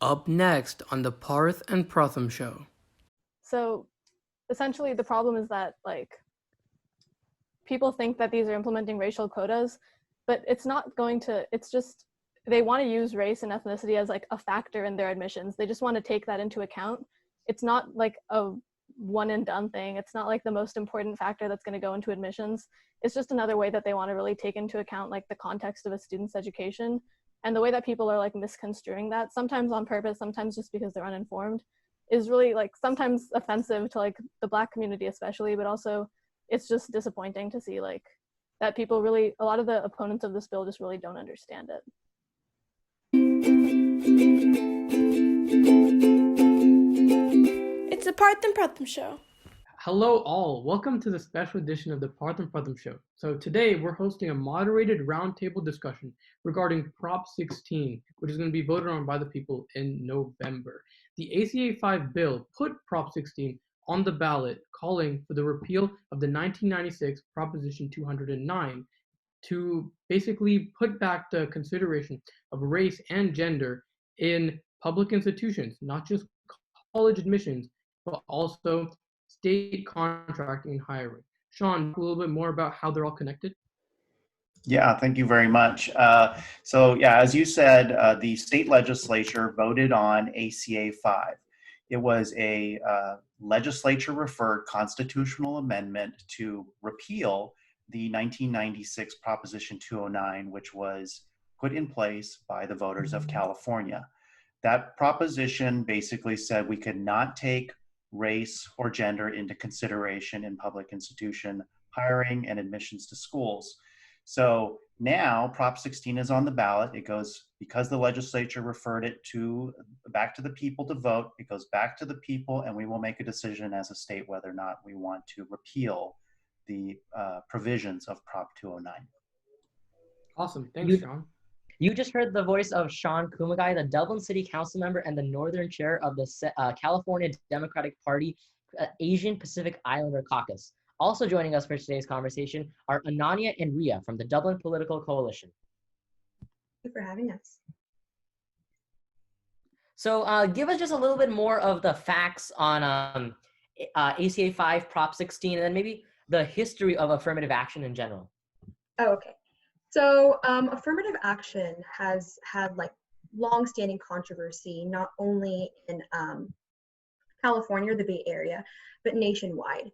Up next on the Parth and Pratham show. So essentially the problem is that people think that these are implementing racial quotas, but it's not going to, it's just, they want to use race and ethnicity as a factor in their admissions. They just want to take that into account. It's not a one and done thing. It's not the most important factor that's going to go into admissions. It's just another way that they want to really take into account the context of a student's education, and the way that people are misconstruing that, sometimes on purpose, sometimes just because they're uninformed, is really sometimes offensive to the Black community especially, but also it's just disappointing to see that people really, a lot of the opponents of this bill just really don't understand it. It's the Parth and Pratham show. Hello all, welcome to the special edition of the Parth and Pratham show. So today we're hosting a moderated roundtable discussion regarding Prop 16, which is going to be voted on by the people in November. The ACA 5 bill put Prop 16 on the ballot, calling for the repeal of the 1996 Proposition 209 to basically put back the consideration of race and gender in public institutions, not just college admissions, but also state contracting and hiring. Shawn, a little bit more about how they're all connected? Yeah, thank you very much. As you said, the state legislature voted on ACA 5. It was a legislature-referred constitutional amendment to repeal the 1996 Proposition 209, which was put in place by the voters of California. That proposition basically said we could not take race or gender into consideration in public institution hiring and admissions to schools. So now Prop 16 is on the ballot. It goes, because the legislature referred it back to the people to vote, it goes back to the people, and we will make a decision as a state whether or not we want to repeal the provisions of Prop 209. Awesome, thanks, Shawn. You just heard the voice of Shawn Kumagai, the Dublin City Council member and the Northern Chair of the California Democratic Party Asian Pacific Islander Caucus. Also joining us for today's conversation are Ananya and Ria from the Dublin Political Coalition. Thank you for having us. So give us just a little bit more of the facts on ACA 5, Prop 16, and then maybe the history of affirmative action in general. Oh, okay. So affirmative action has had long-standing controversy, not only in California or the Bay Area, but nationwide.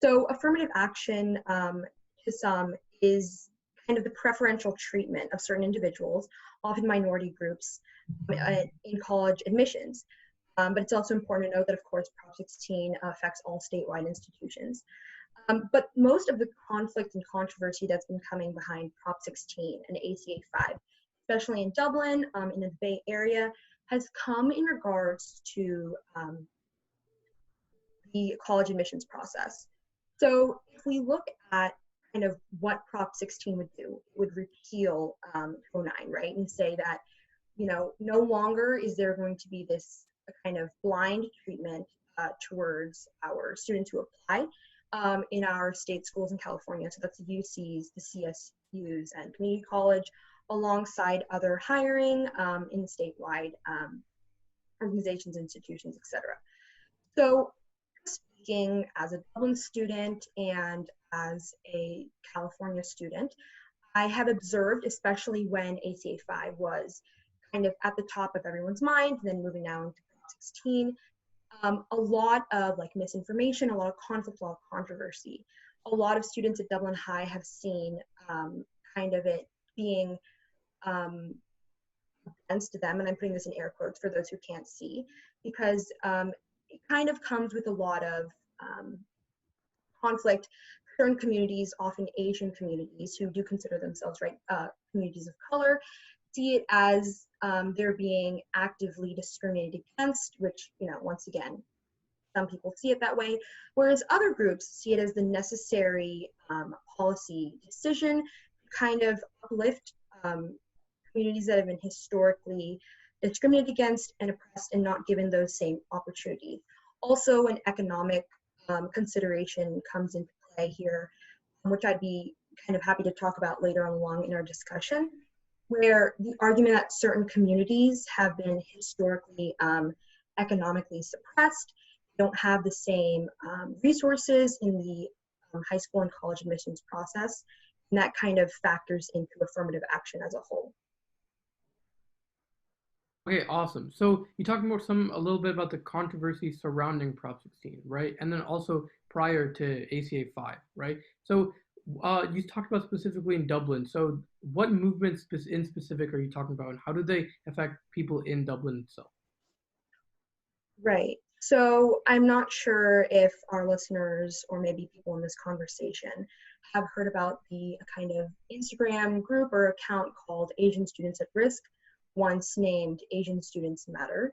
So affirmative action to some is kind of the preferential treatment of certain individuals, often minority groups, in college admissions. But it's also important to note that, of course, Prop 16 affects all statewide institutions. But most of the conflict and controversy that's been coming behind Prop 16 and ACA 5, especially in Dublin, in the Bay Area, has come in regards to the college admissions process. So if we look at kind of what Prop 16 would do, it would repeal 209, right? And say that, no longer is there going to be this kind of blind treatment towards our students who apply in our state schools in California. So that's the UCs, the CSUs, and community college, alongside other hiring in statewide organizations, institutions, etc. So speaking as a Dublin student and as a California student, I have observed, especially when ACA 5 was kind of at the top of everyone's mind, then moving now into Prop 16, a lot of misinformation, a lot of conflict, a lot of controversy. A lot of students at Dublin High have seen kind of it being against them, and I'm putting this in air quotes for those who can't see, because it kind of comes with a lot of conflict. Certain communities, often Asian communities, who do consider themselves communities of color, see it as they're being actively discriminated against, which, once again, some people see it that way, whereas other groups see it as the necessary policy decision to kind of uplift communities that have been historically discriminated against and oppressed and not given those same opportunities. Also, an economic consideration comes into play here, which I'd be kind of happy to talk about later on along in our discussion. where the argument that certain communities have been historically economically suppressed, don't have the same resources in the high school and college admissions process, and that kind of factors into affirmative action as a whole. Okay, awesome. So you talked more a little bit about the controversy surrounding Prop 16, right? And then also prior to ACA 5, right? So you talked about specifically in Dublin. So what movements in specific are you talking about, and how do they affect people in Dublin itself? Right. So I'm not sure if our listeners or maybe people in this conversation have heard about the kind of Instagram group or account called Asian Students at Risk, once named Asian Students Matter.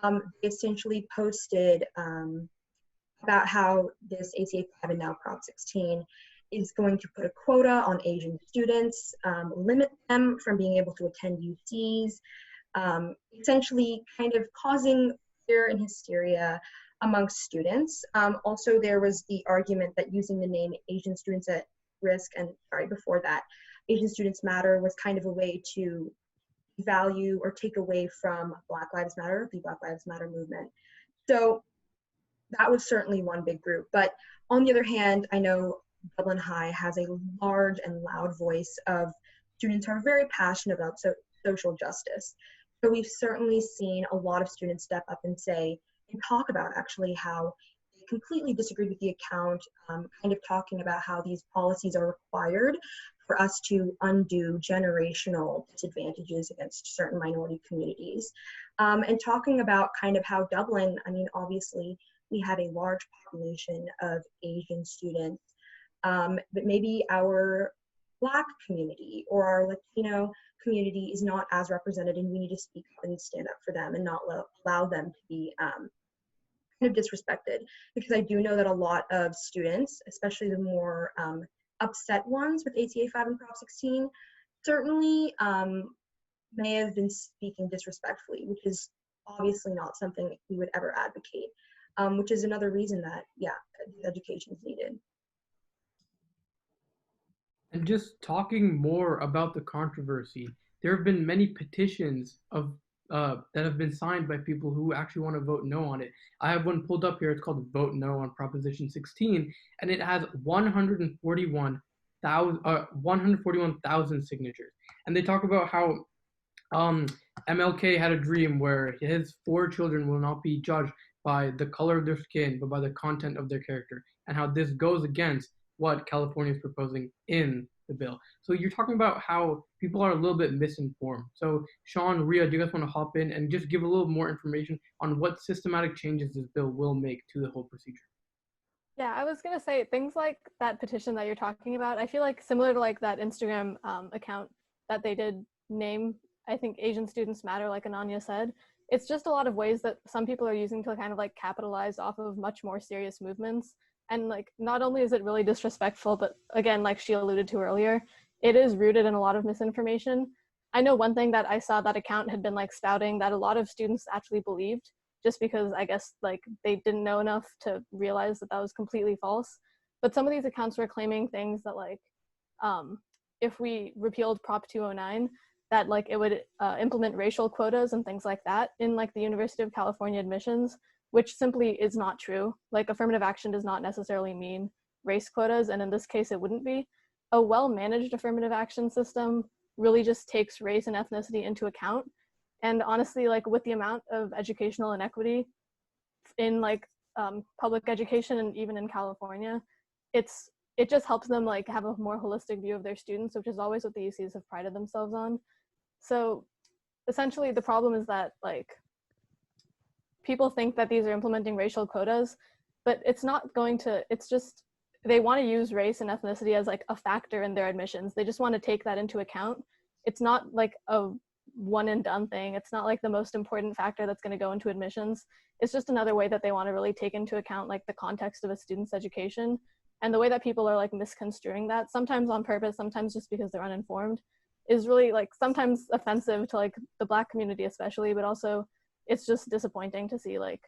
They essentially posted about how this ACA 5 and now Prop 16 is going to put a quota on Asian students, limit them from being able to attend UCs, essentially kind of causing fear and hysteria amongst students. Also, there was the argument that using the name Asian Students at Risk, and sorry, before that, Asian Students Matter was kind of a way to value or take away from Black Lives Matter, the Black Lives Matter movement. So that was certainly one big group. But on the other hand, I know Dublin High has a large and loud voice of students who are very passionate about social justice. So we've certainly seen a lot of students step up and say, and talk about actually how they completely disagreed with the account, kind of talking about how these policies are required for us to undo generational disadvantages against certain minority communities. And talking about kind of how Dublin, I mean, obviously we have a large population of Asian students, but maybe our Black community or our Latino community is not as represented, and we need to speak up and stand up for them and not allow them to be kind of disrespected. Because I do know that a lot of students, especially the more upset ones with ACA 5 and Prop 16, certainly may have been speaking disrespectfully, which is obviously not something we would ever advocate, which is another reason that, yeah, education is needed. And just talking more about the controversy, there have been many petitions that have been signed by people who actually want to vote no on it. I have one pulled up here. It's called Vote No on Proposition 16, and it has 141,000 signatures. And they talk about how MLK had a dream where his 4 children will not be judged by the color of their skin, but by the content of their character, and how this goes against what California is proposing in the bill. So you're talking about how people are a little bit misinformed. So Shawn, Ria, do you guys want to hop in and just give a little more information on what systematic changes this bill will make to the whole procedure? Yeah, I was gonna say things like that petition that you're talking about. I feel like similar to like that Instagram account that they did name, I think Asian Students Matter, like Ananya said. It's just a lot of ways that some people are using to kind of like capitalize off of much more serious movements. And like, not only is it really disrespectful, but again, like she alluded to earlier, it is rooted in a lot of misinformation. I know one thing that I saw that account had been like spouting that a lot of students actually believed, just because I guess like they didn't know enough to realize that that was completely false. But some of these accounts were claiming things that like, if we repealed Prop 209, that like it would implement racial quotas and things like that in like the University of California admissions, which simply is not true. Like affirmative action does not necessarily mean race quotas, and in this case it wouldn't be. A well-managed affirmative action system really just takes race and ethnicity into account. And honestly, like with the amount of educational inequity in like public education and even in California, it just helps them like have a more holistic view of their students, which is always what the UCs have prided themselves on. So essentially the problem is that like people think that these are implementing racial quotas, but it's not going to, it's just, they want to use race and ethnicity as like a factor in their admissions. They just want to take that into account. It's not like a one and done thing. It's not like the most important factor that's going to go into admissions. It's just another way that they want to really take into account like the context of a student's education, and the way that people are like misconstruing that, sometimes on purpose, sometimes just because they're uninformed, is really like sometimes offensive to like the Black community especially, but also it's just disappointing to see like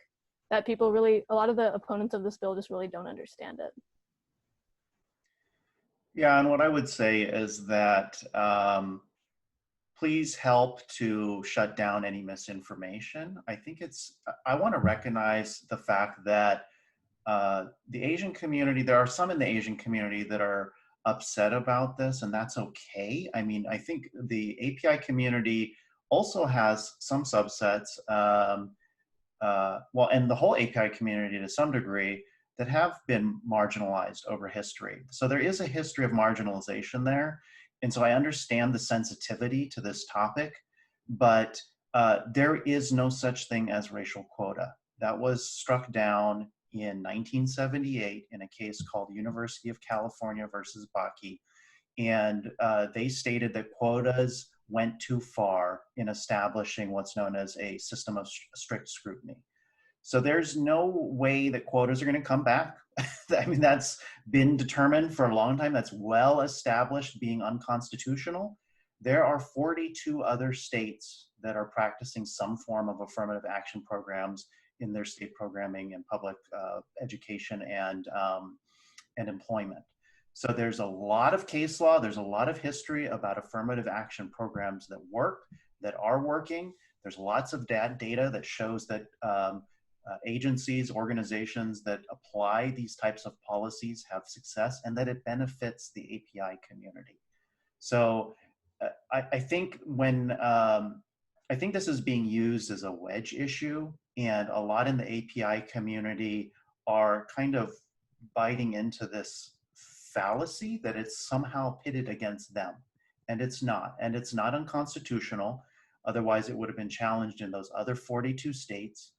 that people really, a lot of the opponents of this bill just really don't understand it. Yeah, and what I would say is that please help to shut down any misinformation. I want to recognize the fact that the Asian community, there are some in the Asian community that are upset about this, and that's okay. I mean, I think the API community also has some subsets, well, and the whole API community to some degree, that have been marginalized over history. So there is a history of marginalization there. And so I understand the sensitivity to this topic, but there is no such thing as racial quota. That was struck down in 1978 in a case called University of California versus Bakke. And they stated that quotas went too far in establishing what's known as a system of strict scrutiny. So there's no way that quotas are going to come back. I mean, that's been determined for a long time. That's well established being unconstitutional. There are 42 other states that are practicing some form of affirmative action programs in their state programming and public education and employment. So there's a lot of case law, there's a lot of history about affirmative action programs that work, that are working. There's lots of data that shows that agencies, organizations that apply these types of policies have success and that it benefits the API community. So I think I think this is being used as a wedge issue, and a lot in the API community are kind of biting into this fallacy that it's somehow pitted against them. And it's not. And it's not unconstitutional. Otherwise, it would have been challenged in those other 42 states.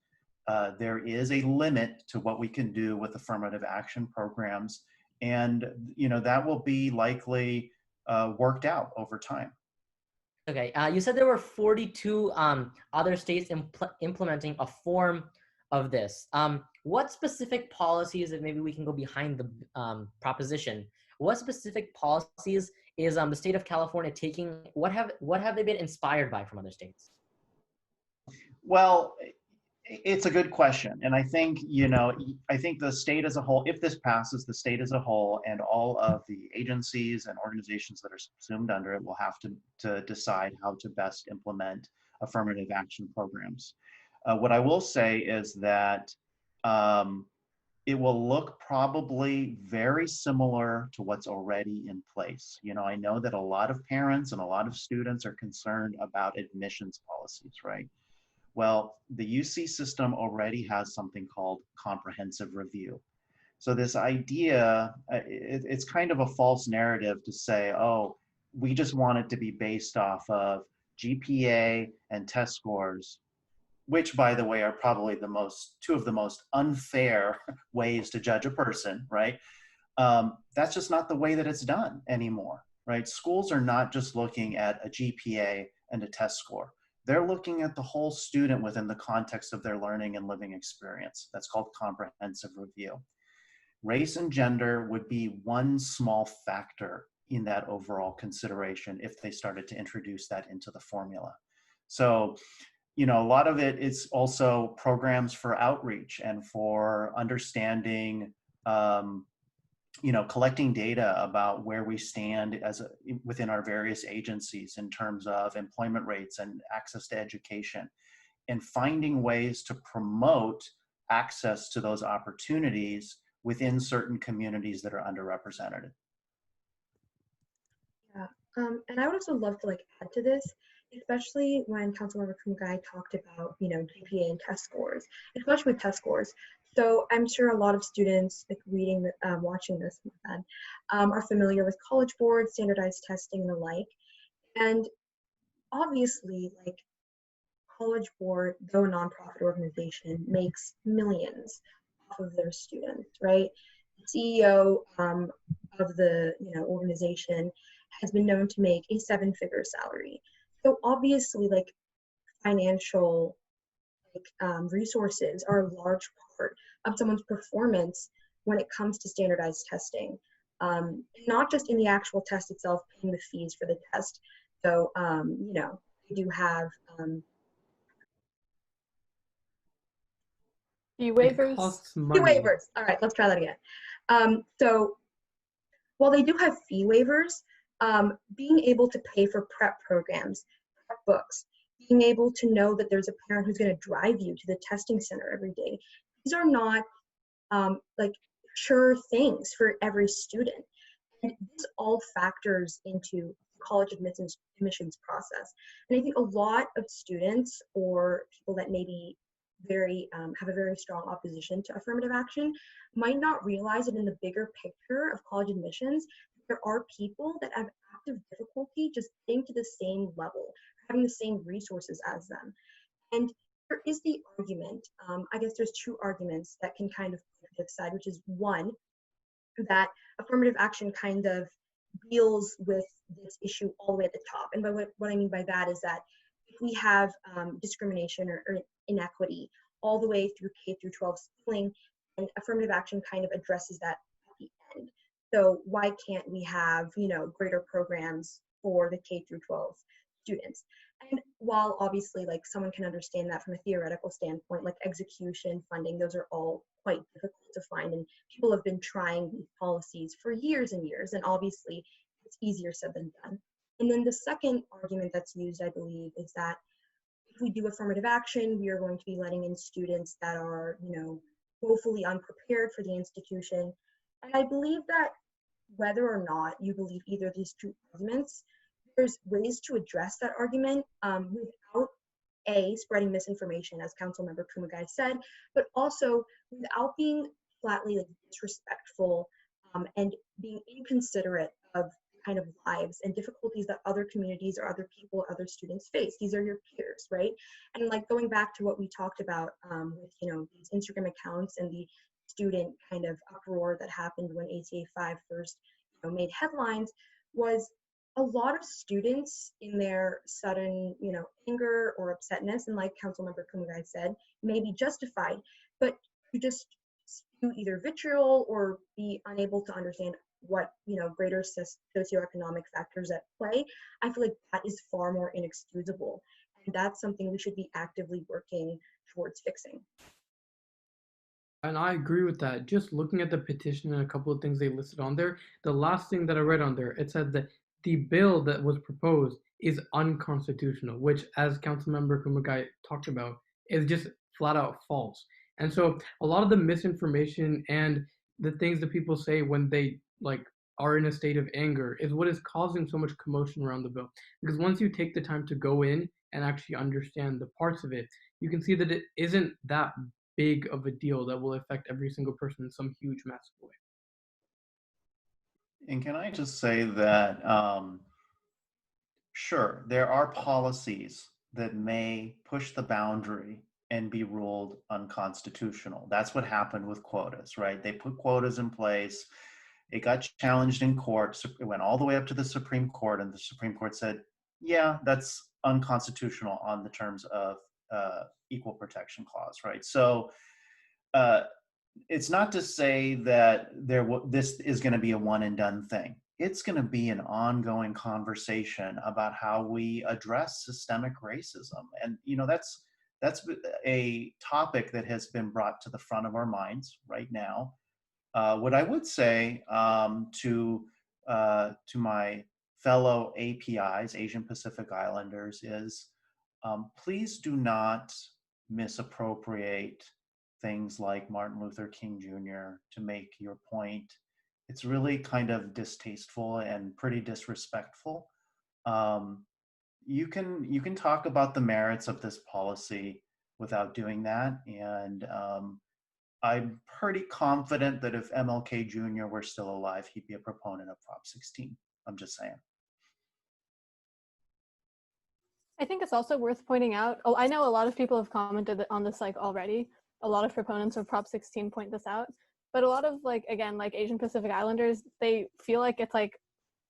There is a limit to what we can do with affirmative action programs. And, you know, that will be likely worked out over time. Okay, you said there were 42 other states implementing a form of this. What specific policies, if maybe we can go behind the proposition, what specific policies is the state of California taking? What have they been inspired by from other states? Well, it's a good question. And I think, you know, I think the state as a whole, if this passes, the state as a whole and all of the agencies and organizations that are subsumed under it will have to decide how to best implement affirmative action programs. What I will say is that it will look probably very similar to what's already in place. You know, I know that a lot of parents and a lot of students are concerned about admissions policies, right? Well, the UC system already has something called comprehensive review. So this idea, it's kind of a false narrative to say, oh, we just want it to be based off of GPA and test scores, which, by the way, are probably two of the most unfair ways to judge a person, right? That's just not the way that it's done anymore, right? Schools are not just looking at a GPA and a test score. They're looking at the whole student within the context of their learning and living experience. That's called comprehensive review. Race and gender would be one small factor in that overall consideration if they started to introduce that into the formula. So, you know, a lot of it is also programs for outreach and for understanding, you know, collecting data about where we stand within our various agencies in terms of employment rates and access to education, and finding ways to promote access to those opportunities within certain communities that are underrepresented. Yeah, and I would also love to add to this, especially when Councilmember Kumagai talked about, you know, GPA and test scores, especially with test scores. So I'm sure a lot of students reading, watching this, are familiar with College Board, standardized testing, and the like. And obviously, College Board, though a nonprofit organization, makes millions off of their students, right? The CEO of the organization has been known to make a 7-figure salary. So obviously, financial resources are a large part of someone's performance when it comes to standardized testing. Not just in the actual test itself, paying the fees for the test. So, you know, we do have fee waivers. It costs money. fee waivers. All right, let's try that again. So while they do have fee waivers, being able to pay for prep programs, books, being able to know that there's a parent who's going to drive you to the testing center every day. These are not like sure things for every student. And this all factors into college admissions process. And I think a lot of students or people that maybe have a very strong opposition to affirmative action might not realize that in the bigger picture of college admissions, there are people that have active difficulty just getting to the same level, having the same resources as them. And there is the argument, I guess there's two arguments that can kind of put to the side, which is one, that affirmative action kind of deals with this issue all the way at the top. And by what I mean by that is that if we have discrimination or inequity all the way through K through 12 schooling, and affirmative action kind of addresses that at the end. So why can't we have, greater programs for the K through 12 students? And while obviously like someone can understand that from a theoretical standpoint, like execution, funding, those are all quite difficult to find. And people have been trying these policies for years and years. And obviously it's easier said than done. And then the second argument that's used, I believe, is that if we do affirmative action, we are going to be letting in students that are, woefully unprepared for the institution. And I believe that whether or not you believe either of these two arguments, there's ways to address that argument without spreading misinformation, as Councilmember Kumagai said, but also without being flatly disrespectful and being inconsiderate of kind of lives and difficulties that other communities or other people, other students face. These are your peers, right? And like going back to what we talked about with, these Instagram accounts and the student kind of uproar that happened when ACA 5 first made headlines, was a lot of students in their sudden, anger or upsetness, and like Councilmember Kumagai said, may be justified, but to just spew either vitriol or be unable to understand what, greater socioeconomic factors at play, I feel like that is far more inexcusable. And that's something we should be actively working towards fixing. And I agree with that. Just looking at the petition and a couple of things they listed on there, the last thing that I read on there, it said that the bill that was proposed is unconstitutional, which, as Councilmember Kumagai talked about, is just flat out false. And so a lot of the misinformation and the things that people say when they are in a state of anger is what is causing so much commotion around the bill. Because once you take the time to go in and actually understand the parts of it, you can see that it isn't that big of a deal that will affect every single person in some huge, massive way. And can I just say that, sure, there are policies that may push the boundary and be ruled unconstitutional. That's what happened with quotas, right? They put quotas in place. It got challenged in court. It went all the way up to the Supreme Court, and the Supreme Court said, yeah, that's unconstitutional on the terms of equal protection clause, right? So it's not to say that this is going to be a one and done thing. It's going to be an ongoing conversation about how we address systemic racism. And, that's a topic that has been brought to the front of our minds right now. What I would say to my fellow APIs, Asian Pacific Islanders, is please do not misappropriate things like Martin Luther King Jr. to make your point. It's really kind of distasteful and pretty disrespectful. You can talk about the merits of this policy without doing that. And I'm pretty confident that if MLK Jr. were still alive, he'd be a proponent of Prop 16. I'm just saying. I think it's also worth pointing out, I know a lot of people have commented on this already. A lot of proponents of Prop 16 point this out, but a lot of Asian Pacific Islanders, they feel like it's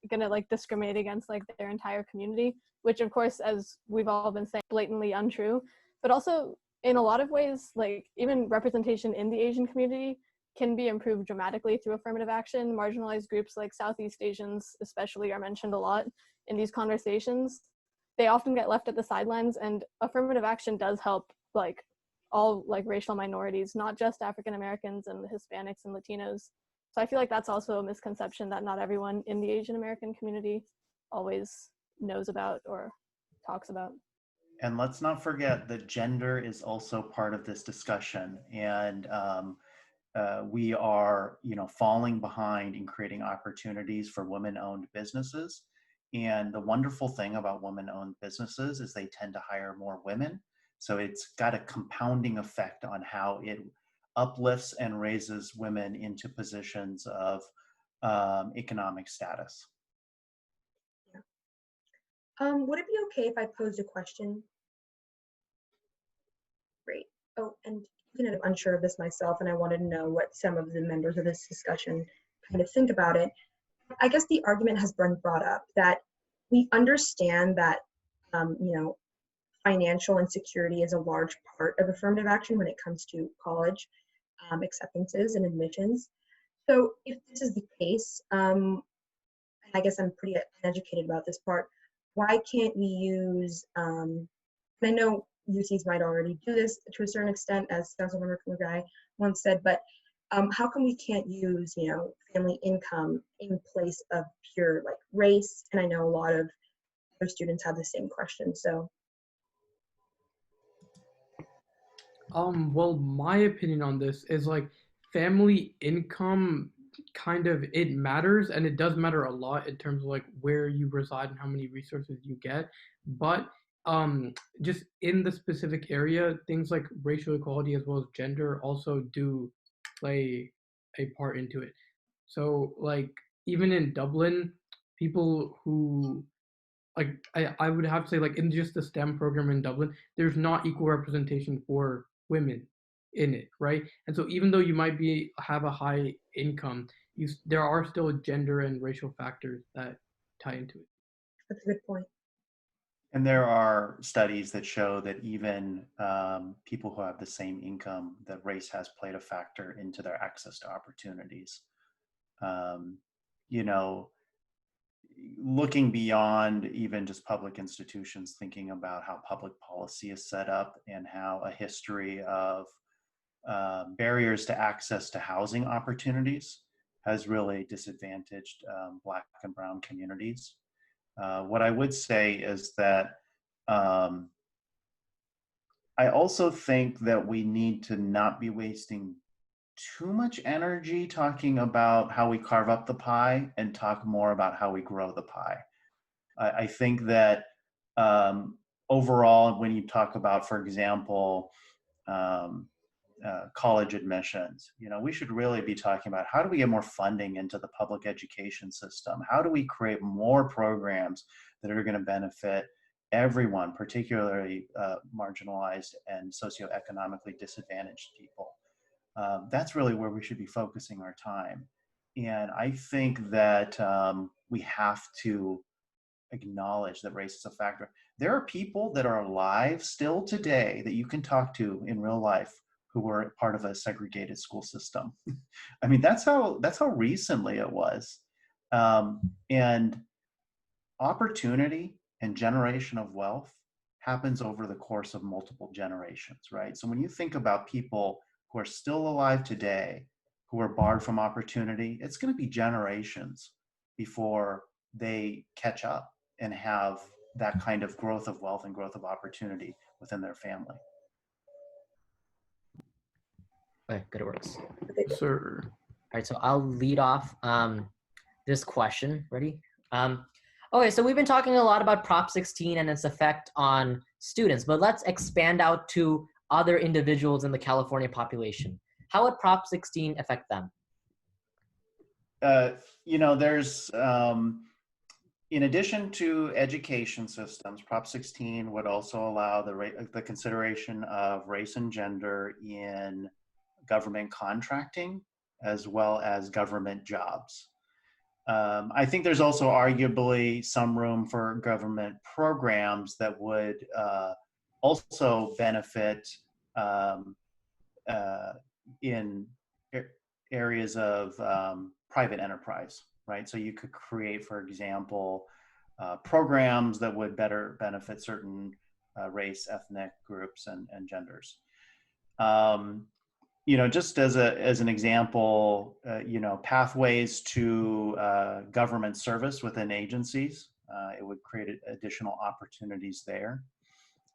gonna discriminate against their entire community, which of course, as we've all been saying, blatantly untrue. But also in a lot of ways, even representation in the Asian community can be improved dramatically through affirmative action. Marginalized groups like Southeast Asians especially are mentioned a lot in these conversations. They often get left at the sidelines, and affirmative action does help all racial minorities, not just African Americans and the Hispanics and Latinos. So I feel like that's also a misconception that not everyone in the Asian American community always knows about or talks about. And let's not forget that gender is also part of this discussion. And we are, falling behind in creating opportunities for women-owned businesses. And the wonderful thing about women-owned businesses is they tend to hire more women. So it's got a compounding effect on how it uplifts and raises women into positions of economic status. Would it be okay if I posed a question? Great. Oh, and I'm kind of unsure of this myself, and I wanted to know what some of the members of this discussion kind of think about it. I guess the argument has been brought up that we understand that, financial insecurity is a large part of affirmative action when it comes to college acceptances and admissions. So if this is the case, and I guess I'm pretty uneducated about this part, why can't we use, and I know UCs might already do this to a certain extent, as Councilmember Kumagai once said, but how come we can't use, family income in place of pure like race? And I know a lot of other students have the same question. So, well, my opinion on this is like family income kind of it matters, and it does matter a lot in terms of like where you reside and how many resources you get. But just in the specific area, things like racial equality as well as gender also do play a part into it. So like even in Dublin, people who like I would have to say like in just the STEM program in Dublin, there's not equal representation for women in it, right? And so even though you might be have a high income, there are still gender and racial factors that tie into it. that's a good point. And there are studies that show that even people who have the same income, that race has played a factor into their access to opportunities. Um, you know, Looking beyond even just public institutions, thinking about how public policy is set up and how a history of barriers to access to housing opportunities has really disadvantaged Black and Brown communities. What I would say is that I also think that we need to not be wasting too much energy talking about how we carve up the pie and talk more about how we grow the pie. I think that overall, when you talk about, for example, um, college admissions, we should really be talking about how do we get more funding into the public education system? How do we create more programs that are going to benefit everyone, particularly marginalized and socioeconomically disadvantaged people? That's really where we should be focusing our time. And I think that we have to acknowledge that race is a factor. There are people that are alive still today that you can talk to in real life who were part of a segregated school system. I mean, that's how recently it was. And opportunity and generation of wealth happens over the course of multiple generations, right? So when you think about people who are still alive today, who are barred from opportunity, it's going to be generations before they catch up and have that kind of growth of wealth and growth of opportunity within their family. Okay, good, it works. Sir. All right, so I'll lead off this question. Ready? Okay, so we've been talking a lot about Prop 16 and its effect on students, but let's expand out to other individuals in the California population. How would Prop 16 affect them? There's, in addition to education systems, Prop 16 would also allow the consideration of race and gender in government contracting as well as government jobs. I think there's also arguably some room for government programs that would also benefit in areas of private enterprise, right? So you could create, for example, programs that would better benefit certain race, ethnic groups, and genders. Just as an example, pathways to government service within agencies, it would create additional opportunities there.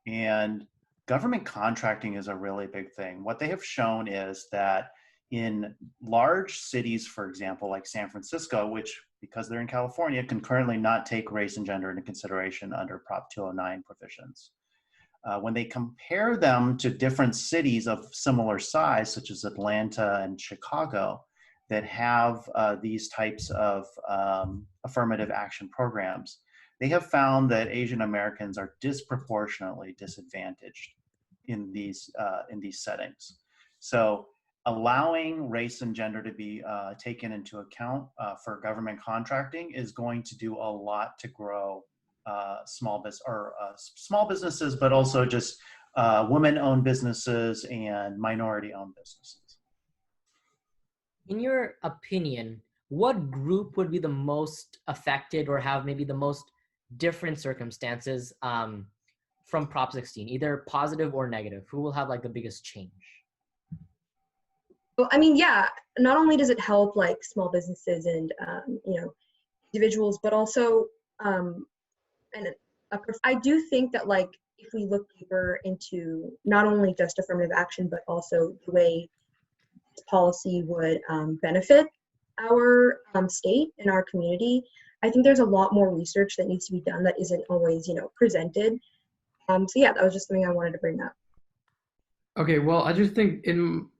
And government contracting is a really big thing. What they have shown is that in large cities, for example, like San Francisco, which because they're in California, can currently not take race and gender into consideration under Prop 209 provisions. When they compare them to different cities of similar size, such as Atlanta and Chicago, that have these types of affirmative action programs, they have found that Asian Americans are disproportionately disadvantaged in these settings. So allowing race and gender to be taken into account for government contracting is going to do a lot to grow small businesses, but also just women-owned businesses and minority-owned businesses. In your opinion, what group would be the most affected or have maybe the most different circumstances from Prop 16, either positive or negative? Who will have like the biggest change? Well, I mean, yeah, not only does it help like small businesses and, individuals, but also, I do think that like, if we look deeper into not only just affirmative action, but also the way this policy would benefit our state and our community, I think there's a lot more research that needs to be done that isn't always, presented. So yeah, that was just something I wanted to bring up. Okay, well, I just think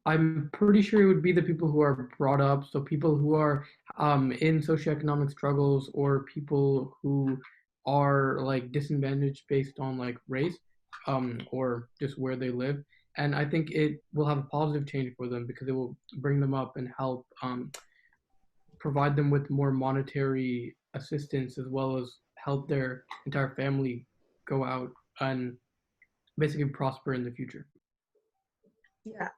I'm pretty sure it would be the people who are brought up, so people who are in socioeconomic struggles or people who are like disadvantaged based on like race or just where they live. And I think it will have a positive change for them because it will bring them up and help provide them with more monetary assistance as well as help their entire family go out and basically prosper in the future. Yeah.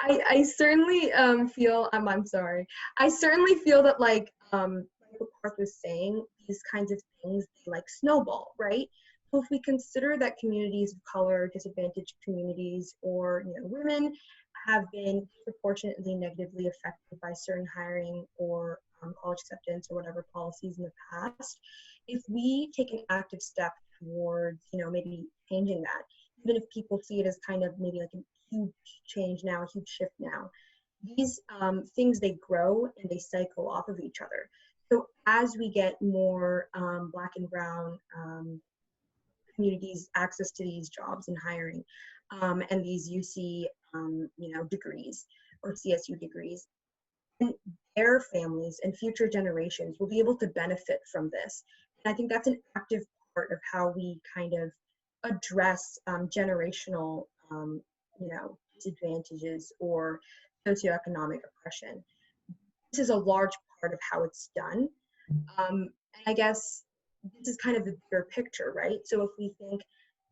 I certainly feel I'm sorry. I certainly feel that like what Parth was saying, these kinds of things they like snowball, right? So if we consider that communities of color, disadvantaged communities, or women have been disproportionately negatively affected by certain hiring or college acceptance or whatever policies in the past, if we take an active step towards maybe changing that, even if people see it as kind of maybe like a huge change now, a huge shift now, these things, they grow and they cycle off of each other. So as we get more Black and Brown communities access to these jobs and hiring and these UC degrees or CSU degrees, and their families and future generations will be able to benefit from this. And I think that's an active part of how we kind of address generational disadvantages or socioeconomic oppression. This is a large part of how it's done. And I guess this is kind of the bigger picture, right? So if we think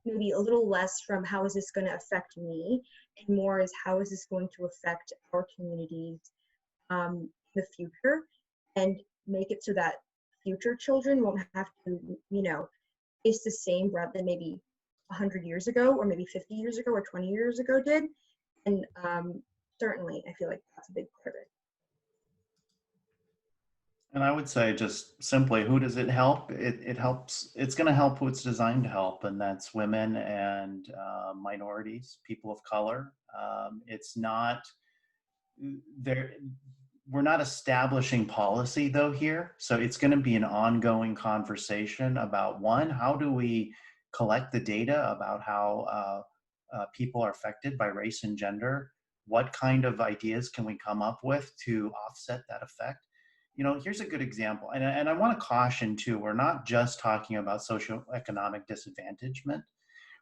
maybe a little less from how is this going to affect me and more is how is this going to affect our communities in the future, and make it so that future children won't have to, face the same route that maybe 100 years ago or maybe 50 years ago or 20 years ago did. And certainly I feel like that's a big part of it. And I would say just simply, who does it help? It helps, it's going to help who it's designed to help, and that's women and minorities, people of color. It's not, we're not establishing policy though here. So it's going to be an ongoing conversation about, one, how do we collect the data about how people are affected by race and gender? What kind of ideas can we come up with to offset that effect? Here's a good example, and I want to caution too, we're not just talking about socioeconomic disadvantagement.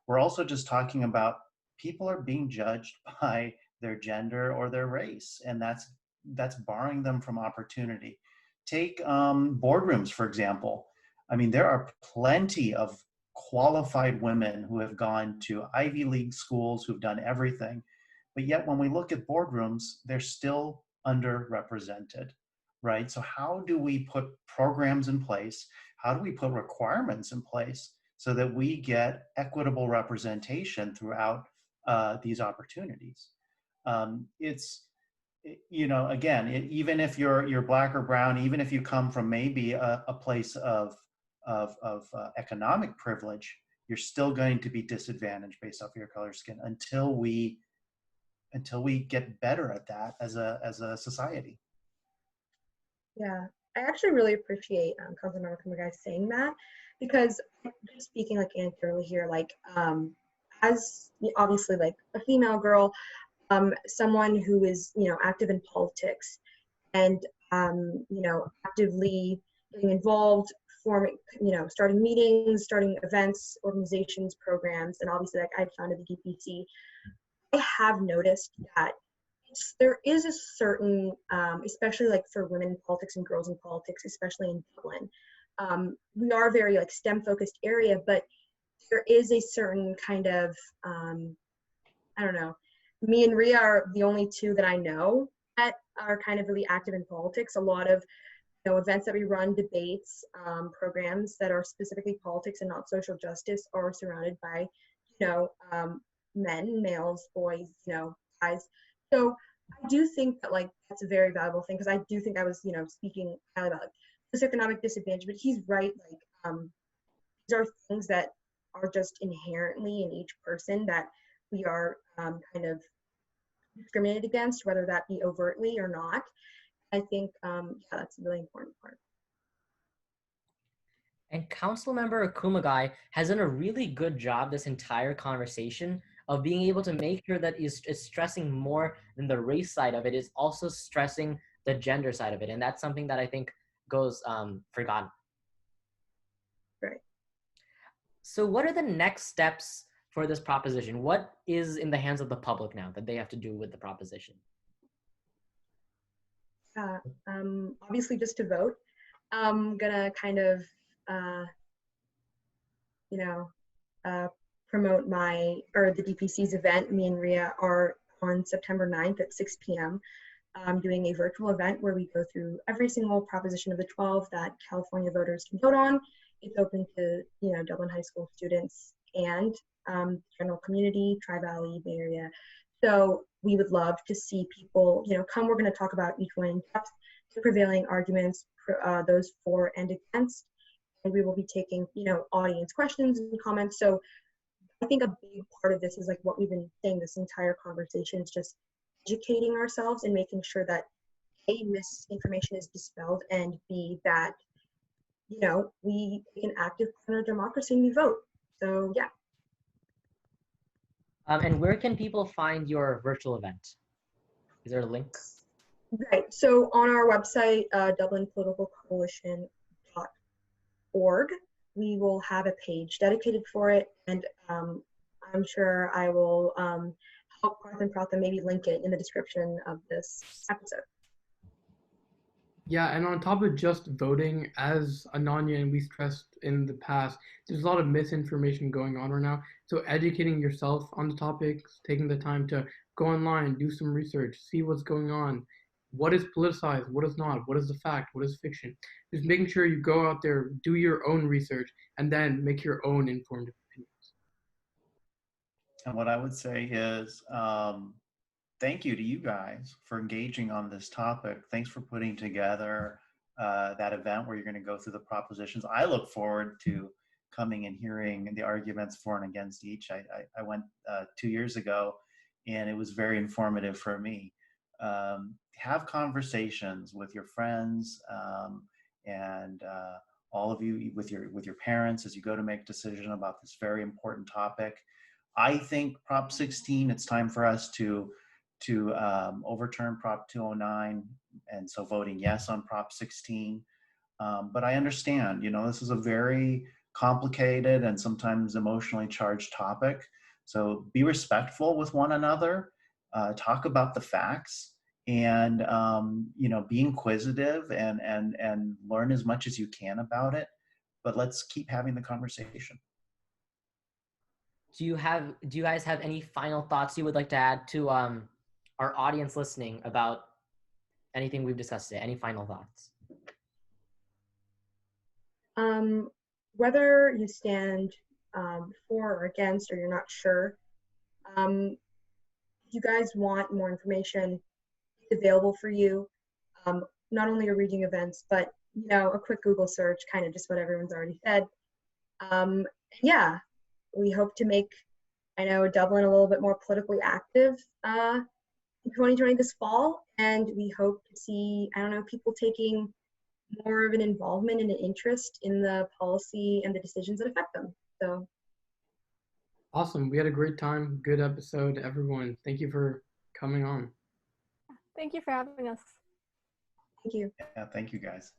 We're also just talking about people are being judged by their gender or their race, and that's barring them from opportunity. Take boardrooms, for example. I mean, there are plenty of qualified women who have gone to Ivy League schools, who've done everything, but yet when we look at boardrooms, they're still underrepresented. Right? So how do we put programs in place? How do we put requirements in place so that we get equitable representation throughout these opportunities? It's, again, even if you're Black or brown, even if you come from maybe a place of economic privilege, you're still going to be disadvantaged based off of your color of skin until we get better at that as a society. Yeah, I actually really appreciate Councilmember Kumagai saying that, because just speaking like anecdotally here, like as obviously like a female girl, someone who is active in politics and actively getting involved, forming starting meetings, starting events, organizations, programs, and obviously like I founded the DPC. I have noticed that there is a certain, especially like for women in politics and girls in politics, especially in Dublin, we are a very like STEM focused area, but there is a certain kind of, I don't know, me and Ria are the only two that I know that are kind of really active in politics. A lot of events that we run, debates, programs that are specifically politics and not social justice are surrounded by, men, males, boys, guys. So I do think that like that's a very valuable thing, because I do think I was, speaking about like, this economic disadvantage, but he's right. Like these are things that are just inherently in each person that we are kind of discriminated against, whether that be overtly or not. I think yeah, that's a really important part. And Councilmember Kumagai has done a really good job this entire conversation of being able to make sure that is stressing more than the race side of it, is also stressing the gender side of it. And that's something that I think goes forgotten. Right. So what are the next steps for this proposition? What is in the hands of the public now that they have to do with the proposition? Obviously just to vote. I'm gonna kind of promote the DPC's event. Me and Ria are on September 9th at 6 p.m. Doing a virtual event where we go through every single proposition of the 12 that California voters can vote on. It's open to Dublin High School students and general community, Tri-Valley, Bay Area. So we would love to see people come. We're going to talk about each one in depth, the prevailing arguments, those for and against, and we will be taking audience questions and comments. So I think a big part of this is like what we've been saying this entire conversation, is just educating ourselves and making sure that A, misinformation is dispelled, and B, that we take an active part in our democracy and we vote. So yeah. And where can people find your virtual event? Is there a link? Right. So on our website, Dublin Political Coalition.org, we will have a page dedicated for it, and I'm sure I will help Parth and Pratham maybe link it in the description of this episode. Yeah, and on top of just voting, as Ananya and we stressed in the past, there's a lot of misinformation going on right now. So educating yourself on the topics, taking the time to go online, do some research, see what's going on, what is politicized, what is not, what is the fact, what is fiction. Just making sure you go out there, do your own research, and then make your own informed opinions. And what I would say is, thank you to you guys for engaging on this topic. Thanks for putting together that event where you're going to go through the propositions. I look forward to coming and hearing the arguments for and against each. I went 2 years ago, and it was very informative for me. Have conversations with your friends and all of you with your parents as you go to make a decision about this very important topic. I think Prop 16, it's time for us to overturn Prop 209, and so voting yes on Prop 16. But I understand, this is a very complicated and sometimes emotionally charged topic. So be respectful with one another, talk about the facts, and be inquisitive and learn as much as you can about it. But let's keep having the conversation. Do you guys have any final thoughts you would like to add to our audience listening about anything we've discussed today? Any final thoughts? Whether you stand for or against, or you're not sure, if you guys want more information, it's available for you. Not only are reading events, but you know, a quick Google search, kind of just what everyone's already said. Yeah, we hope to make, I know, Dublin a little bit more politically active in 2020 this fall, and we hope to see, I don't know, people taking more of an involvement and an interest in the policy and the decisions that affect them. So Awesome. We had a great time. Good episode, everyone. Thank you for coming on. Thank you for having us. thank you. Yeah, thank you guys.